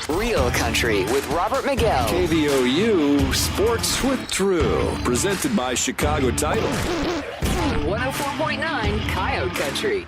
Real Country with Robert Miguel. KVOU Sports with Drew. Presented by Chicago Title. 104.9 Coyote Country.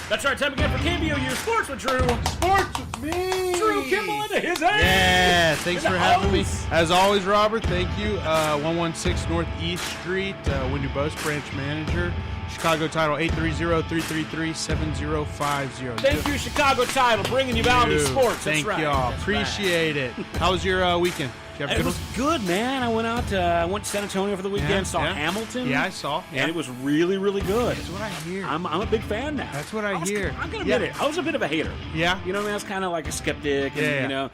That's right, time again for KVOU Sports with Drew. Sports with me. Drew Kimball into his ass. Yeah, thanks for having me. house. As always, Robert, thank you. 116 Northeast Street, Windy Bose branch manager. Chicago Title 830-333-7050. Thank you, Chicago Title, bringing you Valley Sports. Thank That's right. y'all. That's Appreciate it. How was your weekend? Did you have a It good was one? good, man. I went out. I went to San Antonio for the weekend. Saw yeah. Hamilton. Yeah, I saw. And it was really, really good. That's what I hear. I'm a big fan now. That's what I hear. I'm gonna admit it. I was a bit of a hater. Yeah? You know, what I mean, I was kind of like a skeptic. And, Yeah. You know,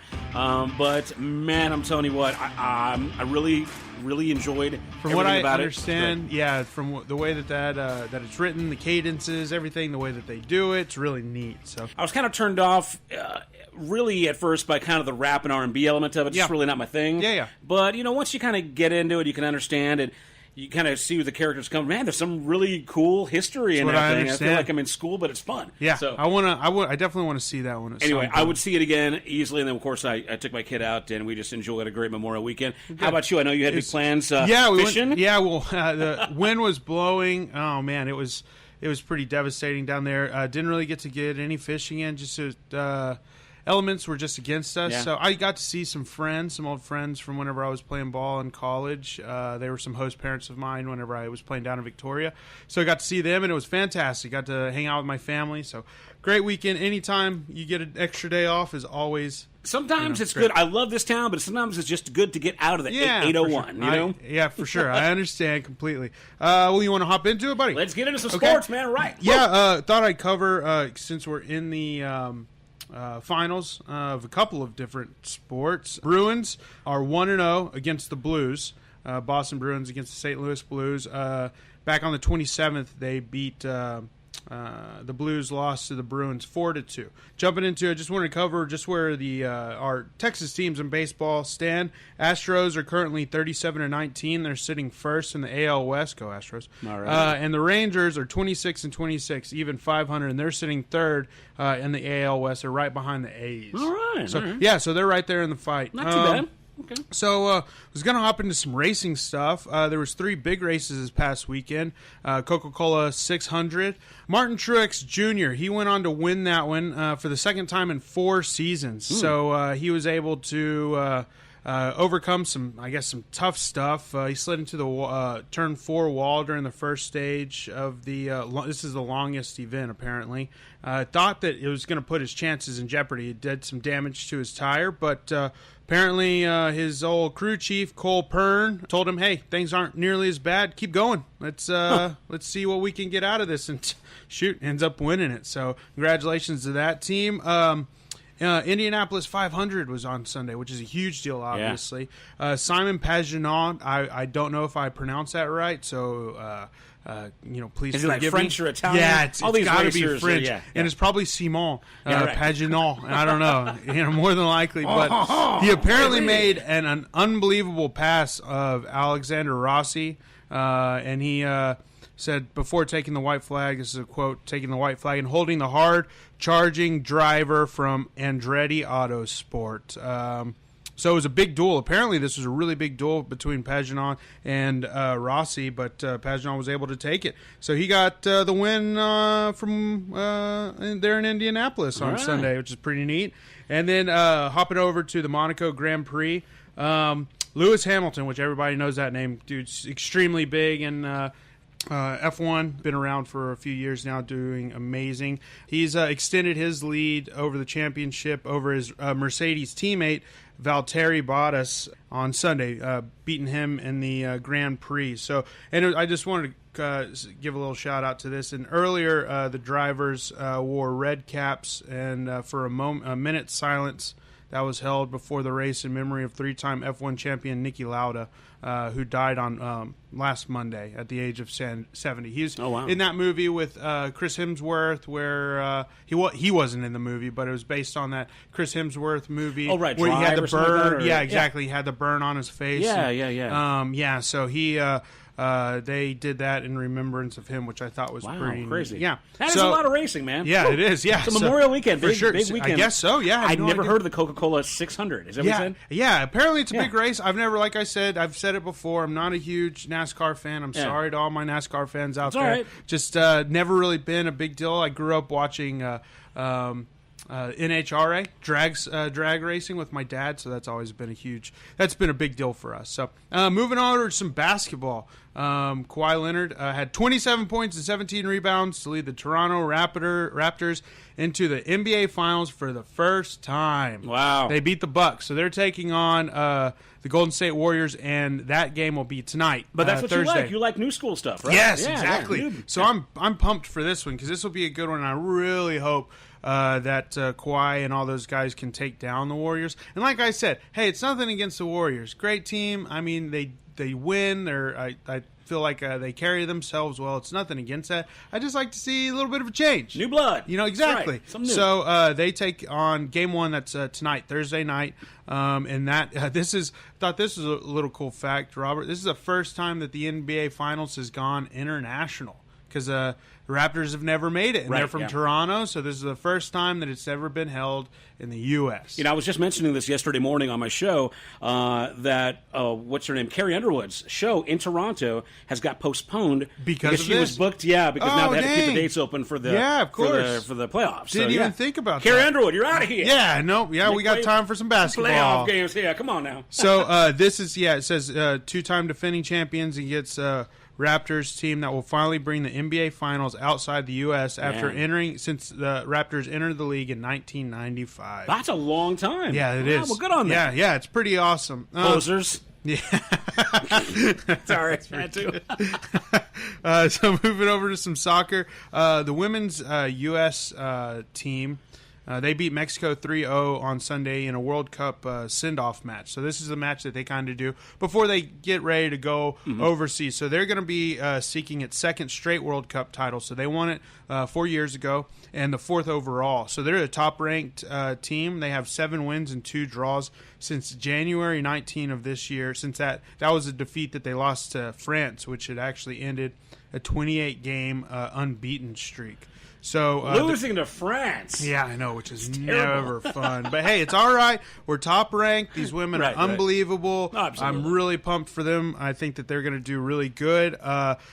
but man, I'm telling you what, I really enjoyed. From what I about understand, yeah, from the way that it's written, the cadences, everything, the way that they do it, it's really neat. So I was kind of turned off, really at first by kind of the rap and R&B element of it. It's Yeah. just really not my thing. Yeah. But you know, once you kind of get into it, you can understand it. You kind of see where the characters come. Man, there's some really cool history in what that I thing. I understand. feel like I'm in school, but it's fun. yeah, So I definitely want to see that one. at anyway, some I point. would see it again easily, and then of course I took my kid out, and we just enjoyed a great Memorial weekend. How about you? I know you had big plans. Yeah, we fishing. went, yeah. Well, the wind was blowing. Oh man, it was pretty devastating down there. Didn't really get any fishing in. Just elements were just against us. Yeah. So I got to see some old friends from whenever I was playing ball in college. They were some host parents of mine whenever I was playing down in Victoria. So I got to see them, and it was fantastic. Got to hang out with my family. So great weekend. Anytime you get an extra day off is always. Sometimes it's great. good. I love this town, but sometimes it's just good to get out of the 801. for sure. You know. Yeah, for sure. I understand completely. Well, you want to hop into it, buddy? Let's get into some Okay. sports, man. Right? Yeah, thought I'd cover since we're in the finals of a couple of different sports. Bruins are 1-0 against the Blues. Boston Bruins against the St. Louis Blues. Back on the 27th, they beat the Blues. Lost to the Bruins 4-2. Jumping into it, just wanted to cover just where the our Texas teams in baseball stand. Astros are currently 37-19. They're sitting first in the AL West. Go Astros! All right. And the Rangers are 26-26, even 500, and they're sitting third in the AL West. They're right behind the A's. All right. So all right. yeah, so they're right there in the fight. Not too bad. Okay. So I was going to hop into some racing stuff. There was 3 big races this past weekend. Coca-Cola 600. Martin Truex Jr., he went on to win that one for the second time in 4 seasons. So he was able to overcome some tough stuff. He slid into the turn 4 wall during the first stage of the. This is the longest event, apparently. Thought that it was going to put his chances in jeopardy. It did some damage to his tire, but apparently his old crew chief Cole Pern told him, "Hey, things aren't nearly as bad. Keep going. Let's see what we can get out of this." And shoot, ends up winning it. So congratulations to that team. Indianapolis 500 was on Sunday, which is a huge deal, obviously. Simon Pagenaud, I don't know if I pronounced that right, so please Is it like forgive French me. or Italian? Yeah, it's All these got to be racers, French, yeah. and it's probably Simon right. Pagenaud. I don't know, more than likely, but he apparently made an unbelievable pass of Alexander Rossi, and he said before taking the white flag, this is a quote, taking the white flag and holding the hard-charging driver from Andretti Autosport. So it was a big duel. Apparently this was a really big duel between Pagenaud and Rossi, but Pagenaud was able to take it. So he got the win from there in Indianapolis on Sunday, which is pretty neat. And then hopping over to the Monaco Grand Prix, Lewis Hamilton, which everybody knows that name, dude's extremely big and F1, been around for a few years now, doing amazing. He's extended his lead over the championship over his Mercedes teammate, Valtteri Bottas, on Sunday, beating him in the Grand Prix. So, and I just wanted to give a little shout out to this. And earlier, the drivers wore red caps, and for a minute silence that was held before the race in memory of 3-time F1 champion Niki Lauda, who died on last Monday at the age of 70. He's in that movie with Chris Hemsworth, where he wasn't in the movie, but it was based on that Chris Hemsworth movie. Oh, right, where he had the Drive or something like burn. that, or- Yeah, exactly. He had the burn on his face. Yeah. So he they did that in remembrance of him, which I thought was pretty crazy. Yeah, that is a lot of racing, man. Yeah, it is. Yeah, it's a Memorial Weekend, for sure. big weekend. I guess so. Yeah, I'd never heard of the Coca-Cola 600. Is that what you said? Yeah. Apparently, it's a big race. I've never, like I said, I've said it before. I'm not a huge NASCAR fan. I'm sorry to all my NASCAR fans out there. All right. Just never really been a big deal. I grew up watching NHRA drag racing with my dad, so that's always been a big deal for us. So moving on to some basketball. Kawhi Leonard had 27 points and 17 rebounds to lead the Toronto Raptors into the NBA Finals for the first time. Wow. They beat the Bucks, so they're taking on the Golden State Warriors, and that game will be tonight. But that's what Thursday. you like. You like new school stuff, right? Yes, Yeah, exactly. Yeah, so I'm pumped for this one because this will be a good one. And I really hope that Kawhi and all those guys can take down the Warriors. And like I said, hey, it's nothing against the Warriors. Great team. I mean, they win. I feel like they carry themselves well. It's nothing against that. I just like to see a little bit of a change. New blood. Exactly. Right. Something new. So they take on game one. That's tonight, Thursday night. And that thought this was a little cool fact, Robert. This is the first time that the NBA Finals has gone international because the Raptors have never made it, and they're from Toronto, so this is the first time that it's ever been held in the U.S. I was just mentioning this yesterday morning on my show that what's her name, Carrie Underwood's show in Toronto has got postponed because she was booked. Yeah, because now they had to keep the dates open for the of course for the playoffs. Didn't even think about Carrie that. Underwood, you're out of here. Yeah, no, yeah, we got time for some basketball playoff games. Yeah, come on now. So this is it says two-time defending champions against Raptors team that will finally bring the NBA Finals outside the U.S. after since the Raptors entered the league in 1995. That's a long time. Yeah, it is. Well, good on them. Yeah, it's pretty awesome. Posers. Yeah. Sorry, had to. So moving over to some soccer, the women's U.S. team. They beat Mexico 3-0 on Sunday in a World Cup send-off match. So this is the match that they kind of do before they get ready to go overseas. So they're going to be seeking its second straight World Cup title. So they won it 4 years ago and the fourth overall. So they're a top-ranked team. They have 7 wins and 2 draws since January 19 of this year. Since that was a defeat that they lost to France, which had actually ended a 28-game unbeaten streak. So losing to France. Yeah, I know, which is never fun. But hey, it's all right. We're top ranked. These women are unbelievable. Right. I'm really pumped for them. I think that they're going to do really good.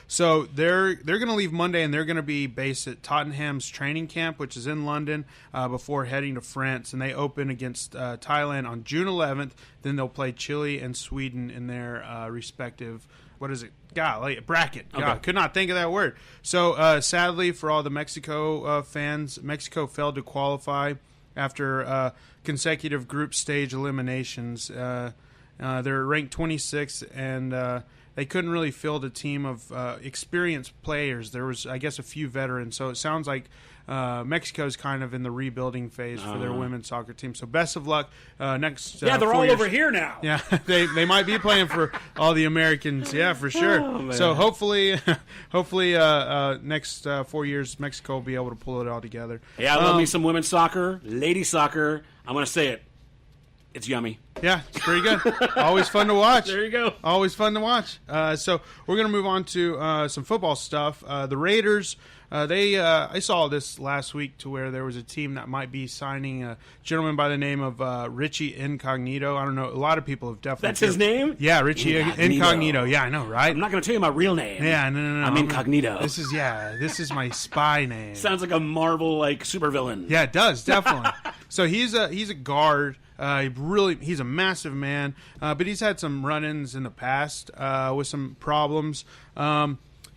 So they're going to leave Monday, and they're going to be based at Tottenham's training camp, which is in London, before heading to France. And they open against Thailand on June 11th. Then they'll play Chile and Sweden in their respective. What is it? Bracket. God, could not think of that word. So, sadly, for all the Mexico fans, Mexico failed to qualify after consecutive group stage eliminations. They're ranked 26th, and they couldn't really field a team of experienced players. There was, I guess, a few veterans. So it sounds like Mexico's kind of in the rebuilding phase for their women's soccer team. So best of luck next. Yeah, they're 4 all years. over here now. Yeah, they might be playing for all the Americans. Yeah, for sure. Oh, so hopefully, next 4 years Mexico will be able to pull it all together. Yeah, I love me some women's soccer, lady soccer. I'm going to say it. It's yummy. Yeah, it's pretty good. Always fun to watch. There you go. Always fun to watch. So we're going to move on to some football stuff. The Raiders, I saw this last week to where there was a team that might be signing a gentleman by the name of Richie Incognito. I don't know. A lot of people have definitely. That's his name? Yeah, Richie Incognito. Yeah, I know, right? I'm not going to tell you my real name. Yeah, no. I'm Incognito. This is my spy name. Sounds like a Marvel supervillain. Yeah, it does, definitely. So he's a guard. He's a massive man, but he's had some run-ins in the past with some problems.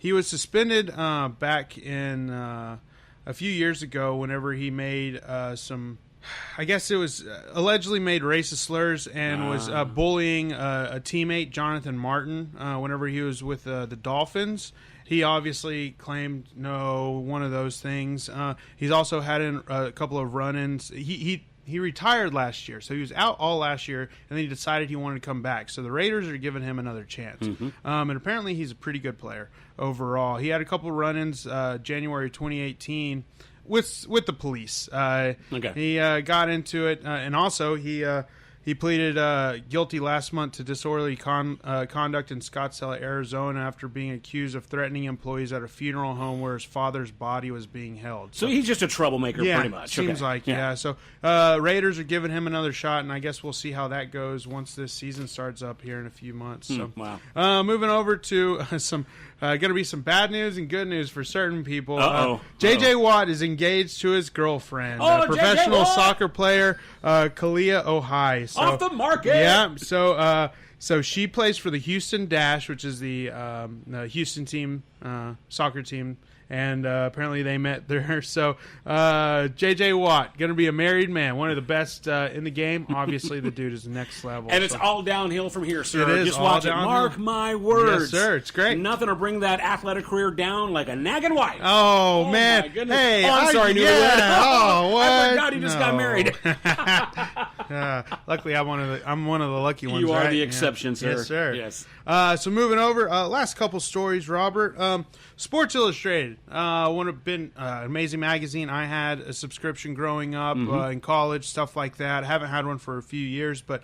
He was suspended back in a few years ago whenever he made some, I guess it was allegedly made racist slurs and was bullying a teammate, Jonathan Martin, whenever he was with the Dolphins. He obviously claimed no one of those things. He's also had a couple of run-ins. He retired last year, so he was out all last year, and then he decided he wanted to come back. So the Raiders are giving him another chance. And apparently he's a pretty good player overall. He had a couple of run-ins January 2018 with the police. He got into it, and also he he pleaded guilty last month to disorderly conduct in Scottsdale, Arizona, after being accused of threatening employees at a funeral home where his father's body was being held. So he's just a troublemaker, pretty much. Seems Okay. like, yeah. So Raiders are giving him another shot, and I guess we'll see how that goes once this season starts up here in a few months. So, wow. Moving over to some, going to be some bad news and good news for certain people. Uh-oh. J.J. Watt is engaged to his girlfriend, Oh, professional J.J. Watt! soccer player Kalia Ohai. So, Off the market! Yeah, so she plays for the Houston Dash, which is the Houston team, soccer team. And apparently they met there. So J.J. Watt, going to be a married man, one of the best in the game. Obviously, the dude is next level. And it's all downhill from here, sir. It is Just all watch it. downhill. Mark my words. Yes, sir. It's great. Nothing will bring that athletic career down like a nagging wife. Oh, man. my goodness. Hey, I'm sorry, newlywed. yeah. Oh, what? I forgot he just got No. married. Luckily, I'm one of the lucky ones. You are right? the Yeah. exception, sir. Yes, sir. Yes. So moving over, last couple stories, Robert. Sports Illustrated, one of been amazing magazine. I had a subscription growing up in college, stuff like that. I haven't had one for a few years, but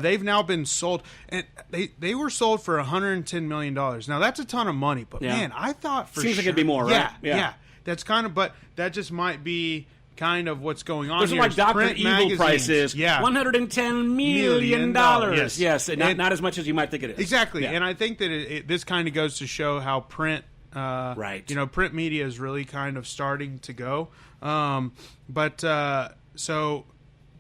they've now been sold, and they were sold for $110 million. Now that's a ton of money, but man, I thought for Seems like sure, it'd be more, right? Yeah. That's kind of, but that just might be kind of what's going on Those are here. like Dr. Print Evil magazines. prices. Yeah. $110 million. Yes. Yes. And- Not as much as you might think it is. Exactly, Yeah. and I think that this kind of goes to show how print, Right. print media is really kind of starting to go. So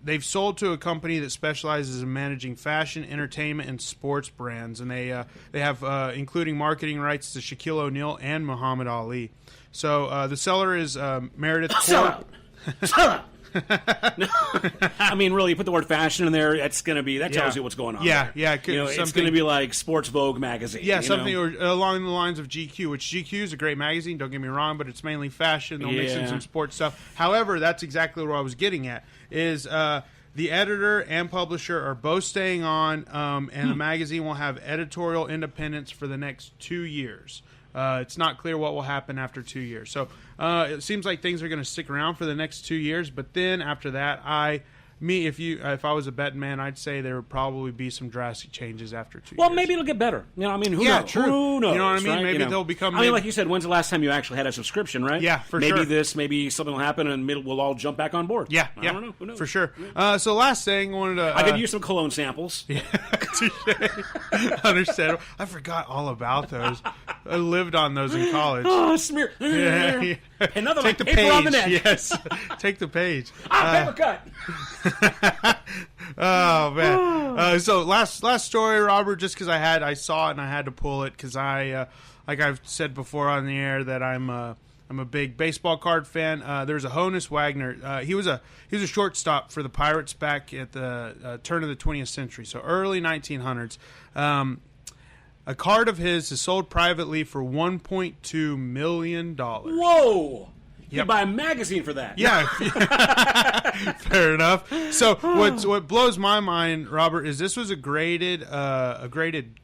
they've sold to a company that specializes in managing fashion, entertainment, and sports brands, and they have including marketing rights to Shaquille O'Neal and Muhammad Ali. So the seller is Meredith Corp. I mean, really, you put the word fashion in there, that tells you what's going on. Yeah, there. yeah, It's going something- to be like Sports Vogue magazine. Yeah, you something know? along the lines of GQ, which GQ is a great magazine, don't get me wrong, but it's mainly fashion. They'll mix in Yeah. some sports stuff. However, that's exactly what I was getting at, is the editor and publisher are both staying on, and the magazine will have editorial independence for the next 2 years. It's not clear what will happen after 2 years. So it seems like things are going to stick around for the next 2 years, but then after that, if I was a betting man, I'd say there would probably be some drastic changes after 2 years. Well, maybe it'll get better. I mean, who knows? True. Who knows? You know what I mean? Right? Maybe they'll become. I mean, like you said, when's the last time you actually had a subscription, right? Yeah, for maybe sure. Maybe something will happen and we'll all jump back on board. Yeah, I don't know. Who knows? For sure. So last thing, I wanted to. I could use some cologne samples. Understandable. I forgot all about those. I lived on those in college. Oh, smear. Yeah. Another Take the paper page. on the neck. Yes. Take the page. Paper cut. Oh man. So last story, Robert. Just because I saw it and I had to pull it because like I've said before on the air that I'm a big baseball card fan. There's a Honus Wagner. He was a shortstop for the Pirates back at the turn of the 20th century, so early 1900s. A card of his is sold privately for $1.2 million. Whoa. You Yep. buy a magazine for that. Yeah, fair enough. So what blows my mind, Robert, is this was a graded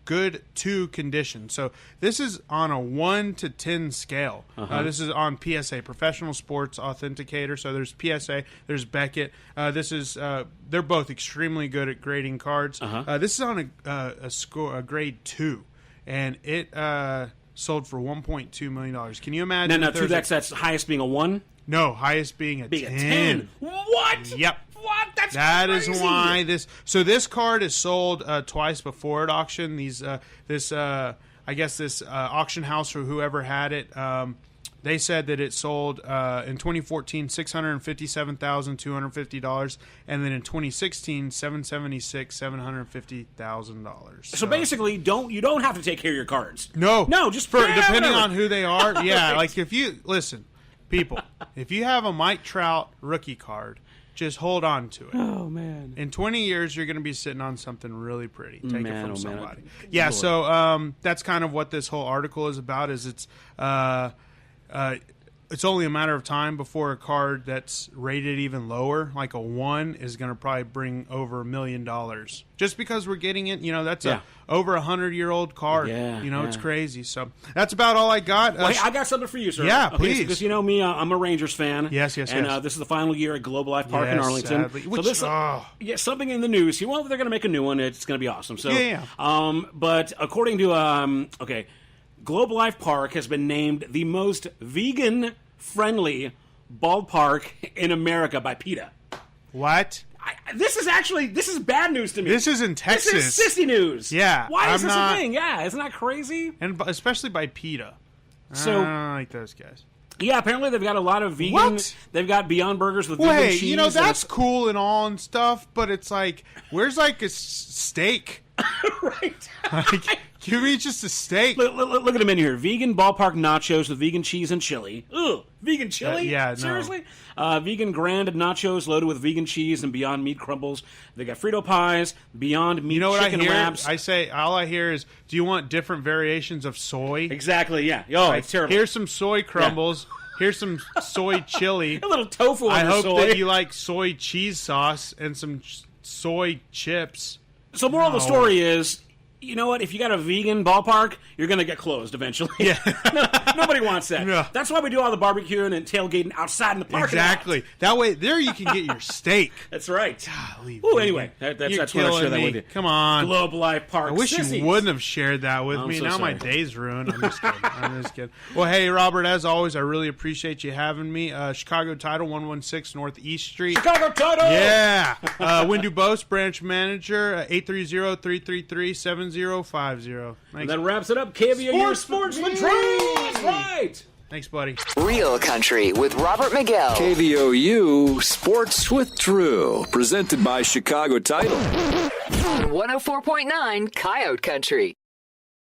good 2 condition. So this is on a 1 to 10 scale. This is on PSA, Professional Sports Authenticator. So there's PSA, there's Beckett. This is they're both extremely good at grading cards. This is on a grade 2, and it sold for $1.2 million. Can you imagine? Now, if there's that's highest being a 1? No, highest being a Being 10. a 10. What? Yep. What? That's That crazy. is why this card is sold twice before at auction. This auction house or whoever had it, they said that it sold in 2014 $657,250, and then in 2016 $750,000. So basically, you don't have to take care of your cards. No, just depending whatever. on who they are. Yeah, Right. like if you listen, people, if you have a Mike Trout rookie card, just hold on to it. Oh man. In 20 years, you're going to be sitting on something really pretty. Take it Man, from oh, man. somebody. Good Yeah, Lord. so that's kind of what this whole article is about. Is it's it's only a matter of time before a card that's rated even lower, like a 1, is going to probably bring over $1 million. Just because we're getting it, that's a over 100-year-old card. Yeah, it's crazy. So that's about all I got. Well, hey, I got something for you, sir. Yeah, okay, please. Because you know me, I'm a Rangers fan. Yes. And this is the final year at Globe Life Park in Yes, Arlington. sadly. So Which- this, something in the news. Well, they're going to make a new one. It's going to be awesome. So, Yeah. But according to Globe Life Park has been named the most vegan-friendly ballpark in America by PETA. What? This is bad news to me. This is in Texas. This is sissy news. Yeah, Why is I'm this not- a thing? Yeah, isn't that crazy? And especially by PETA. So- I don't like those guys. Yeah, apparently they've got a lot of vegan. What? They've got Beyond Burgers with Well, vegan hey, cheese. that's and it's- cool and all and stuff, but it's like, where's like a steak? right. Like, give me just a steak. Look at the menu here: vegan ballpark nachos with vegan cheese and chili. Ugh, vegan chili? yeah, no. Seriously? Vegan grand nachos loaded with vegan cheese and Beyond Meat crumbles. They got Frito pies, Beyond Meat You know what chicken I hear? wraps. All I hear is, do you want different variations of soy? Exactly. Yeah. Oh, it's terrible. Here's some soy crumbles. Here's some soy chili. a little tofu on I your hope soy. that you like soy cheese sauce and some soy chips. So, moral of the story is, you know what? If you got a vegan ballpark, you're going to get closed eventually. Yeah. Nobody wants that. Yeah. That's why we do all the barbecuing and tailgating outside in the parking lot. Exactly. That way, there you can get your steak. That's right. Golly, Ooh, vegan. anyway, You're that's what I share that killing with me. you. Come on. Globe Life Park. I wish Sissies. you wouldn't have shared that with I'm me. so Now my sorry. day's ruined. I'm just kidding. I'm just kidding. Well, hey, Robert, as always, I really appreciate you having me. Chicago Title, 116 Northeast Street. Chicago Title! Yeah. Windu Bose, branch manager, 830-333-7050. And Thanks. that wraps it up. KVOU Sports with Drew. That's right. Thanks, buddy. Real Country with Robert Miguel. KVOU Sports with Drew, presented by Chicago Title. On 104.9 Coyote Country.